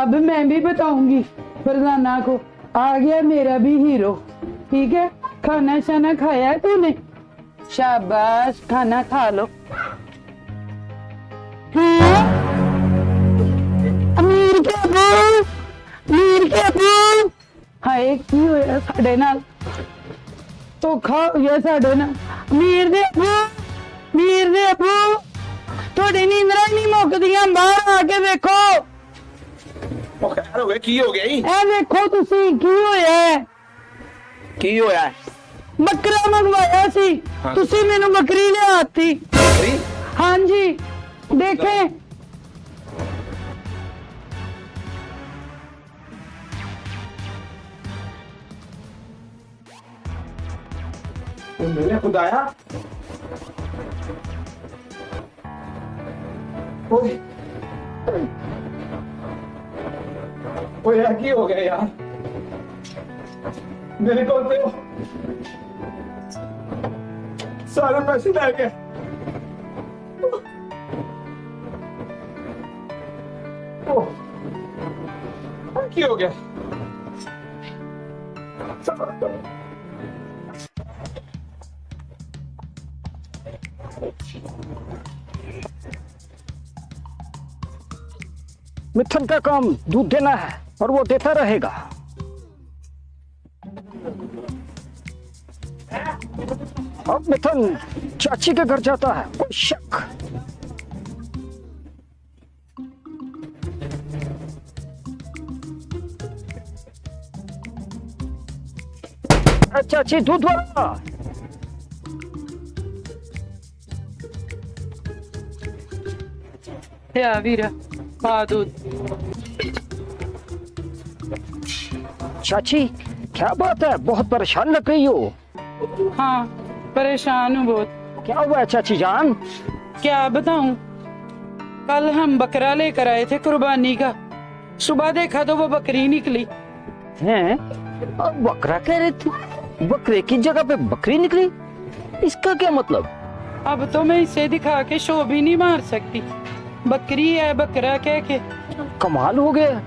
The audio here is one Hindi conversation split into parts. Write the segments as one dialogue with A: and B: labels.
A: अब मैं भी बताऊंगी फरजाना को, आ गया मेरा भी हीरो। ठीक है, खाना शाना खाया है तूने? शाबाश, खाना खा लो। हाँ? अमीर के अबू, अमीर के अबू, हाय की होया साडे नाल? धोखा हो गया साडे नाल। अमीर दे अबू, अमीर दे अबू, थोड़ी नींदरां नहीं मुकदियां, बाहर आके देखो।
B: खैर हो गया, की हो गया?
A: ए देखो तुसी, की होया है?
B: की होया है?
A: बकरा मंगवाया सी,
B: हाँ।
A: तुसी मैनू बकरी लियाती।
B: बकरी?
A: हाँ जी, देखें।
B: मेरे खुदाया, ओए ओए यार, की हो गया यार? मेरे को तो सारे पैसे ले गए। की हो गया?
C: मिथुन का काम दूध देना है और वो देता रहेगा। अब मिथुन चाची के घर जाता है, कोई शक? चाची दूध वाला।
A: या वीरा, पा दूध।
C: चाची क्या बात है, बहुत परेशान लग रही हो।
A: हाँ, परेशान हूँ बहुत।
C: क्या हुआ है चाची जान?
A: क्या बताऊं, कल हम बकरा लेकर आए थे कुर्बानी का। सुबह देखा तो वो बकरी निकली।
C: हैं? अब बकरा कह रहे थे, बकरे की जगह पे बकरी निकली, इसका क्या मतलब?
A: अब तो मैं इसे दिखा के शो भी नहीं मार सकती, बकरी है बकरा कह के।
C: कमाल हो गया,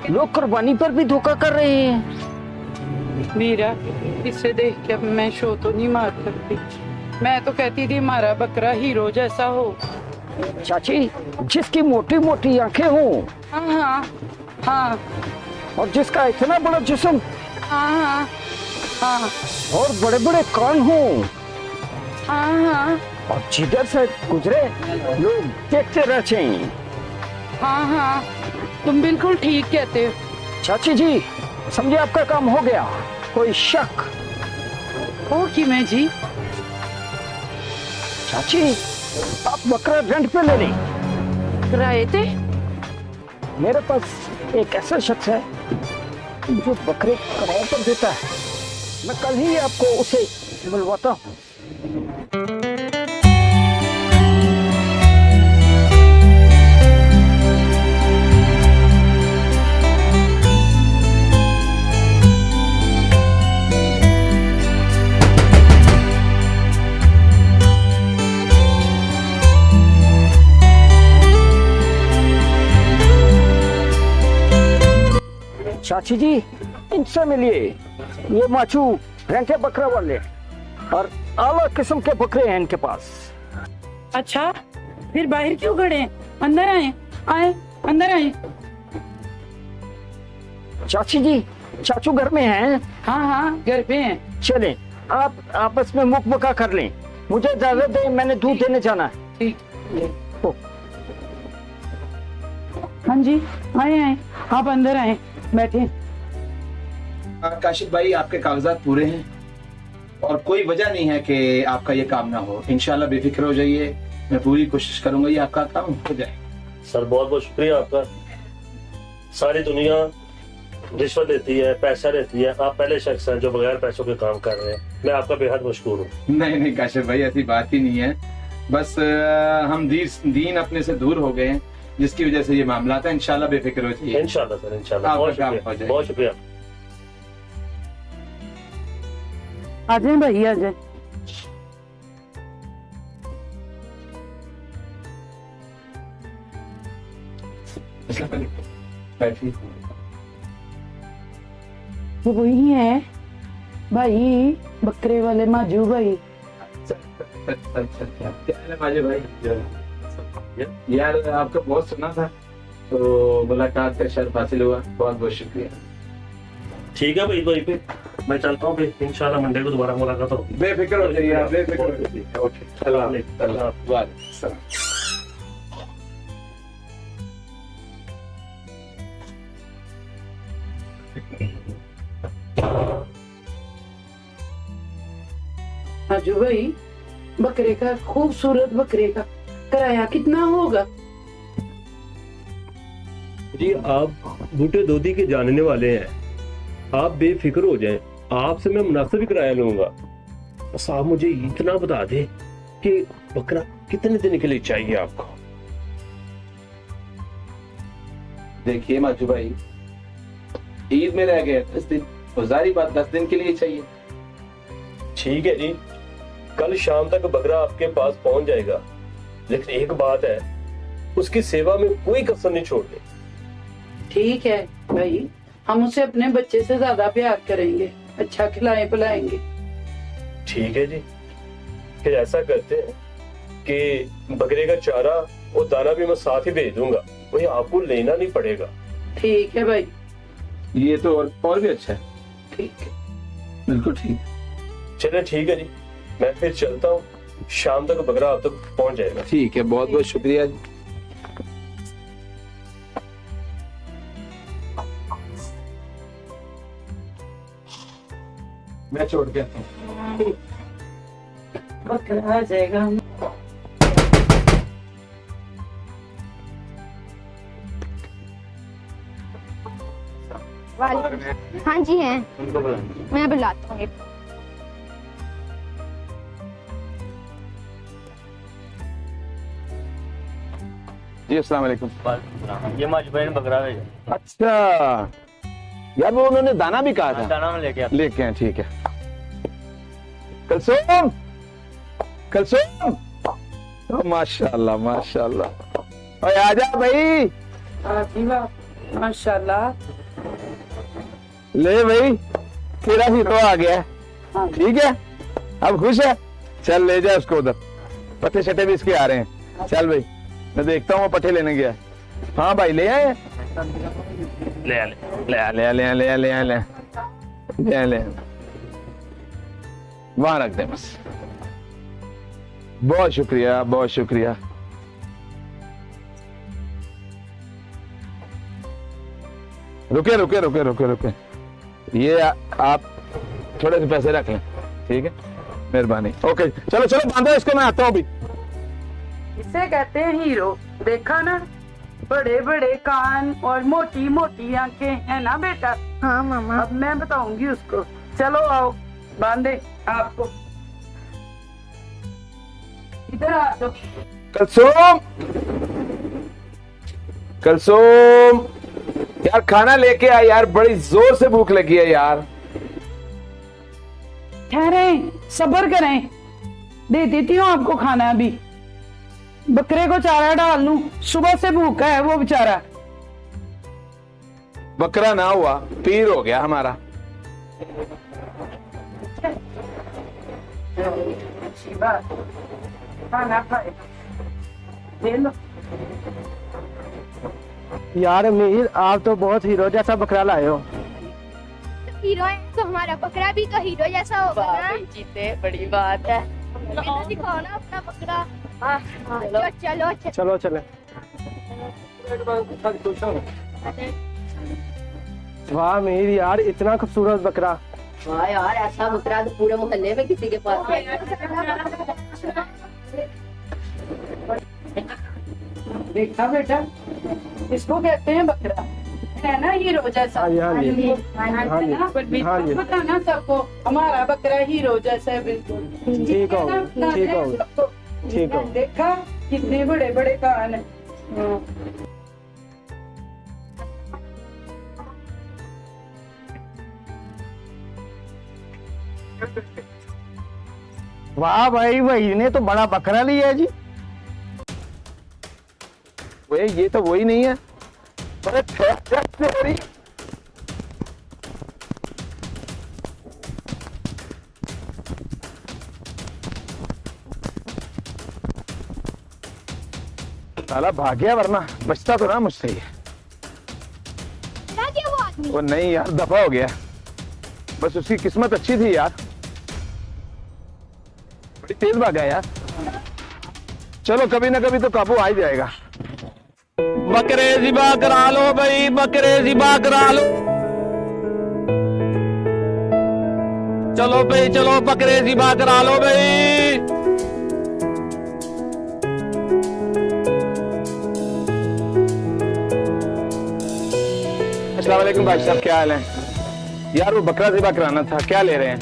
C: लोग कुर्बानी पर भी धोखा कर रहे हैं।
A: मीरा, इसे देख के अब मैं शो तो नहीं मार सकती। मैं तो कहती थी हमारा बकरा हीरो जैसा हो।
C: चाची, जिसकी मोटी मोटी आंखें हों
A: हाँ हाँ हाँ
C: और जिसका इतना बड़ा जिस्म
A: हाँ हाँ हाँ
C: और बड़े बड़े कान हों
A: हाँ हाँ
C: और जिधर से गुजरे लोग देखते रह जाएं।
A: हाँ हाँ, तुम बिल्कुल ठीक कहते हो।
C: चाची जी, समझे आपका काम हो गया, कोई शक?
A: ओ कि मैं जी?
C: चाची, आप बकरा रेंट पे ले लें।
A: किराए थे?
C: मेरे पास एक ऐसा शख्स है जो बकरे किराए पर देता है, मैं कल ही आपको उसे मिलवाता हूँ। चाची जी, इनसे मिलिए, ये माचू रेंटे बकरा वाले और आला किस्म के बकरे हैं इनके पास।
A: अच्छा, फिर बाहर क्यों खड़े हैं? अंदर आए, आए अंदर आए।
C: चाची जी, चाचू घर में हैं?
A: हाँ हाँ, घर पे हैं।
C: चलें, आप आपस में मुख बका कर लें, मुझे इजाजत दें, मैंने दूध देने जाना है।
A: ठीक। हाँ जी, आए आए, आप अंदर आए, बैठे।
B: काशिफ भाई, आपके कागजात पूरे हैं और कोई वजह नहीं है कि आपका ये काम ना हो। इंशाल्लाह बेफिक्र हो जाइए, मैं पूरी कोशिश करूंगा ये आपका काम हो जाए।
D: सर बहुत बहुत शुक्रिया आपका। सारी दुनिया रिश्वत देती है, पैसा देती है, आप पहले शख्स हैं जो बगैर पैसों के काम कर रहे हैं। मैं आपका बेहद मशकूर हूँ।
B: नहीं नहीं काशिफ भाई, ऐसी बात ही नहीं है, बस हम दीन अपने से दूर हो गए हैं, जिसकी वजह से ये मामला था। इंशाल्लाह बेफिक्र हो जाइए।
D: इंशाल्लाह सर, इंशाल्लाह। बहुत शुक्रिया, बहुत शुक्रिया।
A: आ जाए भाई, आ जाए।
B: बैठिए।
A: वो वही है भाई, बकरे वाले माजू भाई।
B: क्या है माजे भाई? यार आपका बहुत सुना था, तो मुलाकात का शर्फ हासिल हुआ, बहुत बहुत शुक्रिया।
D: ठीक है भाई, वहीं पे मैं चलता हूँ, फिर इंशाल्लाह मंडे को दोबारा मुलाकात होगी।
B: बेफिक्र हो जाइए आप, बेफिक्र हो जाइए। ओके, अल्लाह अल्लाह वालेकुम सलाम।
A: माजू भाई, बकरे का, खूबसूरत बकरे का किराया कितना होगा?
E: जी आप बूटे दोदी के जानने वाले हैं, आप बेफिक्र हो जाएं, आपसे मैं मुनासिब ही किराया लूंगा। बस आप मुझे इतना बता दें कि बकरा कितने दिन के लिए चाहिए आपको।
B: देखिए माजू भाई, ईद में रह गए 10 दिन, तो जारी बात 10 दिन के लिए चाहिए।
E: ठीक है जी, कल शाम तक बकरा आपके पास पहुंच जाएगा, लेकिन एक बात है, उसकी सेवा में कोई कसर नहीं छोड़नी।
A: ठीक है भाई, हम उसे अपने बच्चे से ज्यादा प्यार करेंगे, अच्छा खिलाएं पिलाएंगे।
E: ठीक है जी, फिर ऐसा करते हैं कि बकरे का चारा और दाना भी मैं साथ ही भेज दूंगा, वही आपको लेना नहीं पड़ेगा।
A: ठीक है भाई।
B: ये तो और भी अच्छा है।
A: ठीक है,
B: बिल्कुल ठीक है।
E: चले ठीक है जी, मैं फिर चलता हूँ, शाम तक बकरा आप तक पहुंच जाएगा।
B: ठीक है, बहुत बहुत शुक्रिया जी। मैं छोड़ के आता हूँ।
A: बकरा आ जाएगा।
F: हाँ जी हैं,
B: उनको बुलाएं।
F: मैं बुलाता हूँ।
B: जी अस्सलाम वालेकुम।
G: ये मजबूरन बकरा भेजा।
B: अच्छा यार, वो उन्होंने दाना भी कहा था।
G: दाना में लेके आता।
B: लेके आए, ठीक है। कलसुम, कलसुम, ओ माशाल्लाह माशाल्लाह, ओए आजा भाई।
A: माशाल्लाह।
B: ले भाई, तेरा हीरो आ गया।
A: हाँ।
B: ठीक है, अब खुश है? चल ले जा उसको उधर, पट्टे शट्टे भी इसके आ रहे हैं। चल भाई, मैं देखता हूँ वो पट्टे लेने गया। हाँ भाई, ले आए।
G: ले आ
B: ले आ, ले आ, ले आ, ले आ, ले आ, ले आ, ले आ, ले आ। वहां रख दे बस। बहुत शुक्रिया, बहुत शुक्रिया। रुके रुके रुके रुके रुके, ये आप थोड़े से पैसे रख लें, ठीक है, मेहरबानी। ओके, चलो चलो बांधो इसको, मैं आता हूँ अभी।
A: इसे कहते हैं हीरो। देखा ना, बड़े बड़े कान और मोटी मोटी आंखें, है ना बेटा?
F: हाँ मामा।
A: अब मैं बताऊंगी उसको। चलो आओ, बांधे आपको। इधर आ जाओ।
B: कलसुम, कलसुम, यार खाना लेके आ यार, बड़ी जोर से भूख लगी है यार।
A: ठहरे, सब्र करें, दे देती हूँ आपको खाना। अभी बकरे को चारा डाल लूं, सुबह से भूखा है वो बेचारा।
B: बकरा ना हुआ, पीर हो गया हमारा।
A: अच्छी बात, खाना खाए, ले लो।
C: यार मीर, आप तो बहुत हीरो जैसा बकरा लाए हो।
F: हीरो है तो हमारा बकरा भी तो हीरो जैसा होगा ना।
A: जीते, बड़ी बात है।
F: इधर दिखाओ ना अपना बकरा। हाँ, चलो चलो
C: चलो चले। वाह मीर यार, इतना खूबसूरत बकरा।
H: वाह यार, ऐसा बकरा तो पूरे मोहल्ले में किसी के पास नहीं है।
A: देखा बेटा, इसको कहते हैं बकरा, है ना हीरो जैसा।
C: हाँ जी, हाँ जी, हाँ जी, हाँ जी।
A: पता ना सबको, हमारा बकरा हीरो जैसा है बिल्कुल।
C: ठीक हो, ठीक हो,
A: सबको।
C: ठीक हो।
A: देखा कितने बड़े बड़े कान है।
C: वाह भाई, वही ने तो बड़ा बकरा लिया है जी।
B: वे ये तो वही नहीं है, अरे तेरी साला भाग गया, वरना बचता तो ना मुझसे ही।
F: चला गया वो आदमी।
B: वो नहीं यार, दफा हो गया। बस उसकी किस्मत अच्छी थी यार, बड़ी तेज भागा यार। चलो कभी ना कभी तो काबू आ ही जाएगा।
E: बकरे ज़िबा करा लो भाई, बकरे ज़िबा करा लो। चलो भाई चलो, बकरे ज़िबा करा लो भाई।
B: अस्सलाम वालेकुम भाई साहब, क्या हाल है यार? वो बकरा ज़िबा कराना था, क्या ले रहे हैं?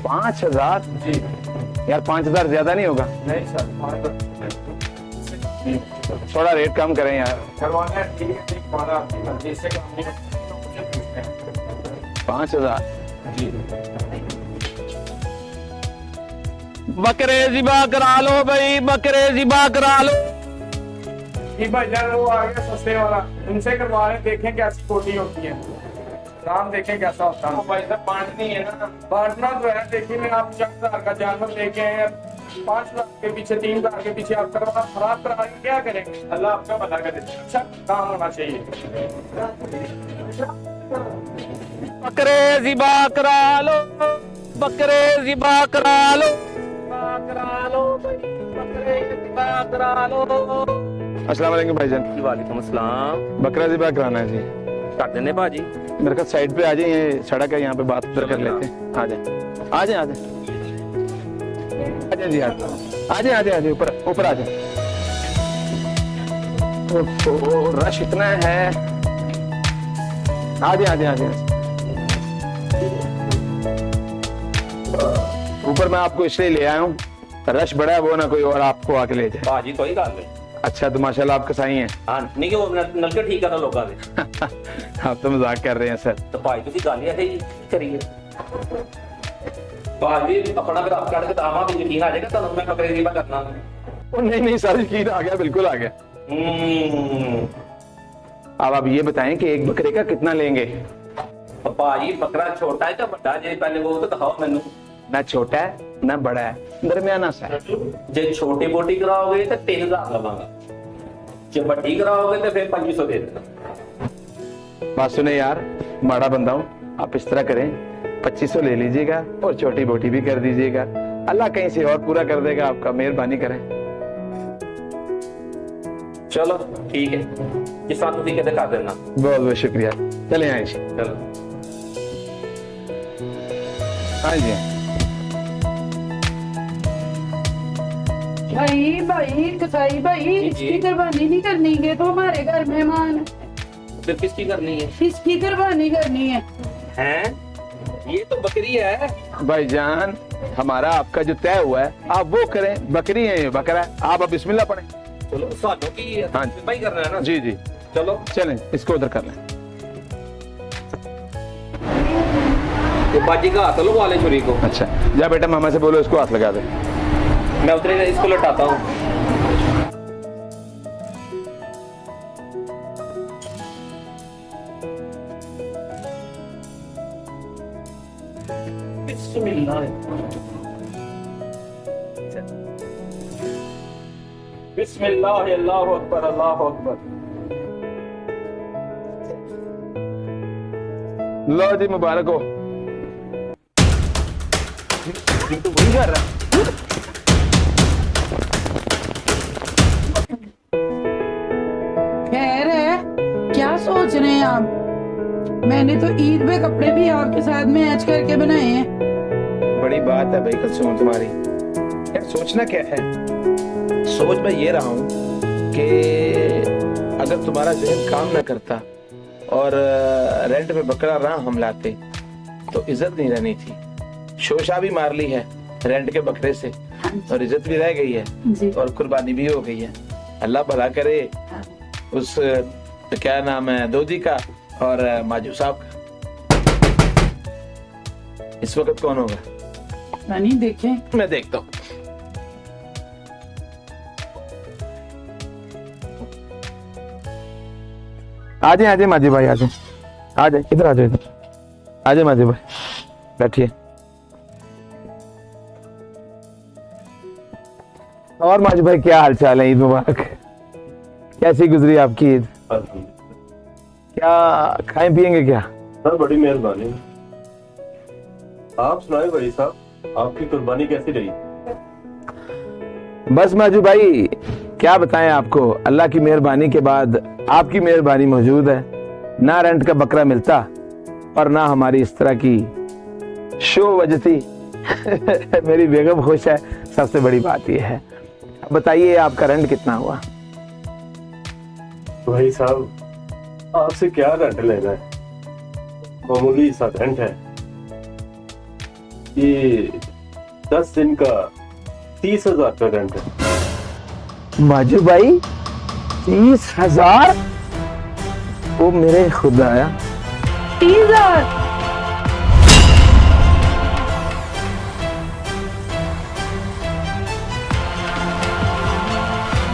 B: 5,000 जी यार, 5,000 ज्यादा नहीं होगा? नहीं सर, थोड़ा रेट कम करें यार। 5,000 जी।
E: बकरे ज़िबा करा लो भाई, बकरे ज़िबा करा लो।
I: भाई जान वो आ गया सस्ते वाला, उनसे करवा रहे, देखें कैसी कोटी होती है, दाम देखें कैसा होता है। भाई साहब बांटनी है ना, बांटना तो है। देखिए मैं आप 4,000 का जानवर लेके आए, 5 लाख के पीछे 3,000 के पीछे आप करवा खराब करा के क्या करेंगे? अल्लाह आपका भला करे। अच्छा काम होना चाहिए।
E: बकरे ज़िबा करा लो, बकरे ज़िबा करा लो, करा लो भाई, बकरे ज़िबा करा लो।
B: अस्सलाम वालेकुम भाईजान।
G: वालेकुम अस्सलाम।
B: बकरा ज़िबा कराना है जी।
G: कर देने भाजी।
B: मेरे को साइड पे आ जाए, ये सड़क है, यहाँ पे बात उधर कर लेते हैं। आ जाए आ जाए आ जाए आ जाए जी, आ जाए आ जाए ऊपर ऊपर आ जाए। रश इतना है। आ जाए आ जाए आ जाए। ऊपर मैं आपको इसलिए ले आया हूँ, रश बड़ा है, वो ना कोई और आपको आके ले जाए।
G: भाजी कोई गल नहीं।
B: अच्छा तो माशाल्लाह आप कसाई हैं।
G: हाँ नहीं कि वो नलके ठीक करो लोगों के।
B: आप तो मजाक कर रहे हैं सर।
G: तो भाई तुसी गल ऐसे ही करिए। भाजी अपना फिर आप काट के दामा भी यकीन आ जाएगा, तो मैं बकरे ज़िबा करना।
B: ओ नहीं सर, यकीन आ गया, बिल्कुल आ गया। अब आप ये बताएं कि एक बकरे का कितना लेंगे?
G: भाजी बकरा छोटा है तो बड़ा जे, पहले वो तो दिखाओ मैनू।
B: ना छोटा है ना बड़ा है, दरमियाना सा है।
G: जे छोटी बोटी कराओगे तो 3,000 लवांगा, जे बड़ी कराओगे तो फिर 2,500 दे देना।
B: बात सुने यार, बड़ा बंदा हूँ, आप इस तरह करें 2,500 ले लीजिएगा और छोटी बोटी भी कर दीजिएगा। अल्लाह कहीं से और पूरा कर देगा आपका, मेहरबानी करें।
G: चलो ठीक है, जिस साथ तुसी कहते कर देना।
B: बहुत बहुत शुक्रिया, चले आए जी।
G: चलो
B: हाँ जी।
A: भाई कसाई भाई, इसकी कुर्बानी नहीं करनी है तो हमारे घर मेहमान है।
G: फिर किसकी करनी है?
A: इसकी कुर्बानी करनी है।
G: हैं? ये तो बकरी है
B: भाईजान, हमारा आपका जो तय हुआ है आप वो करें। बकरी है ये, बकरा है। आप अब बिस्मिल्लाह पढ़ें।
G: चलो सालों की
B: हाँ
G: भाई करना है ना।
B: जी जी,
G: चलो
B: चलें इसको उधर कर लें।
G: तो बाजी का हाथ लो वाले छुरी को।
B: अच्छा जा बेटा, मामा से बोलो इसको हाथ लगा दे।
G: मैं उतरे इसको लटाता हूँ। बिस्मिल्लाह
I: बिस्मिल्लाह, अल्लाहु अकबर, अल्लाहु अकबर।
B: लो जी, मुबारक हो। तो वही कर रहा है।
A: खैर है, क्या सोच रहे हैं आप? मैंने तो ईद में कपड़े भी आपके साथ मैच करके बनाए हैं।
B: बड़ी बात है भाई कुलसुम तुम्हारी। यार सोचना क्या है? सोच मैं ये रहा हूँ कि अगर तुम्हारा जहन काम ना करता और रेंट पे बकरा राह हम लाते तो इज्जत नहीं रहनी थी। शोशा भी मार ली है रेंट के बकरे से और इज्जत भी रह गई है और कुर्बानी भी हो गई है। अल्लाह भला करे उस क्या नाम है दोदी का और माजू साहब का। इस वक्त कौन होगा?
A: नहीं देखें,
B: मैं देखता हूँ। आ जाए माजी भाई, आ जाए इधर, आ जाए इधर, आ जाए माजी भाई, बैठिए। और माजी भाई क्या हाल चाल है? ईद मुबारक। कैसी गुजरी आपकी ईद? क्या खाएं पिएंगे क्या?
E: सर बड़ी मेहरबानी। आप सुनाए भाई साहब, आपकी कुर्बानी कैसी रही?
B: बस माजू भाई क्या बताएं आपको, अल्लाह की मेहरबानी के बाद आपकी मेहरबानी मौजूद है। ना रेंट का बकरा मिलता और ना हमारी इस तरह की शो बजती। मेरी बेगम खुश है, सबसे बड़ी बात यह है। अब बताइए आपका रेंट कितना हुआ?
E: भाई साहब आपसे क्या रेंट लेना है, मामूली सा रेंट है। ये 10 दिन का 30,000 का रेंट है।
B: माजू भाई 30,000? ओ मेरे खुदाया,
A: 30,000